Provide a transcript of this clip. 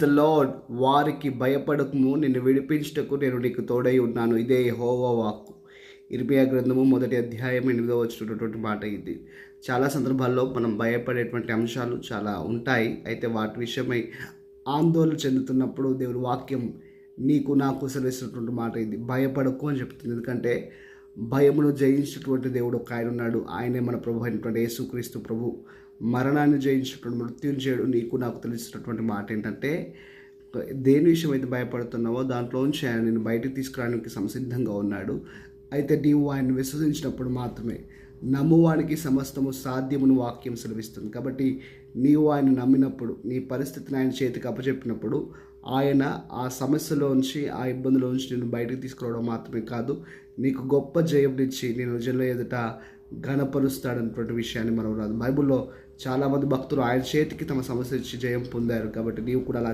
The lord. వారికి భయపడకుము, నిన్ను విడిపించుటకు నేను నీకు తోడై ఉన్నాను. ఇదే యెహోవా వాక్కు. ఇర్మియా గ్రంథము 1వ అధ్యాయం 8వ వచనటువంటి మాట ఇది. చాలా సందర్భాల్లో మనం భయపడేటువంటి అంశాలు చాలా ఉంటాయి. అయితే వాటి విషయమై ఆందోళన చెందుతున్నప్పుడు దేవుని వాక్యం నీకు నాకు సెలవిస్తున్నటువంటి మాట ఇది. భయపడకు అని చెప్తుంది. ఎందుకంటే భయమును జయించినటువంటి దేవుడు ఒక ఆయన ఉన్నాడు. ఆయనే మన ప్రభు అయినటువంటి యేసుక్రీస్తు ప్రభు. మరణాన్ని జయించినటువంటి మృత్యుంజయుడు. నీకు నాకు తెలిసినటువంటి మాట ఏంటంటే, దేని విషయం అయితే భయపడుతున్నావో దాంట్లోంచి ఆయన నేను బయటకు తీసుకురావడానికి సంసిద్ధంగా ఉన్నాడు. అయితే నీవు ఆయన విశ్వసించినప్పుడు మాత్రమే. నమ్మువానికి సమస్తము సాధ్యమును వాక్యం సెలవిస్తుంది. కాబట్టి నీవు ఆయన నమ్మినప్పుడు, నీ పరిస్థితిని ఆయన చేతికి అప్పచెప్పినప్పుడు, ఆయన ఆ సమస్యలోంచి, ఆ ఇబ్బందులోంచి నేను బయటకు తీసుకురావడం మాత్రమే కాదు, నీకు గొప్ప జయంనిచ్చి నేను జనుల ఎదుట ఘనపరుస్తాడన్నటువంటి విషయాన్ని మనం రాదు. బైబిల్లో చాలామంది భక్తులు ఆయన చేతికి తమ సమస్య ఇచ్చి జయం పొందారు. కాబట్టి నీవు కూడా అలా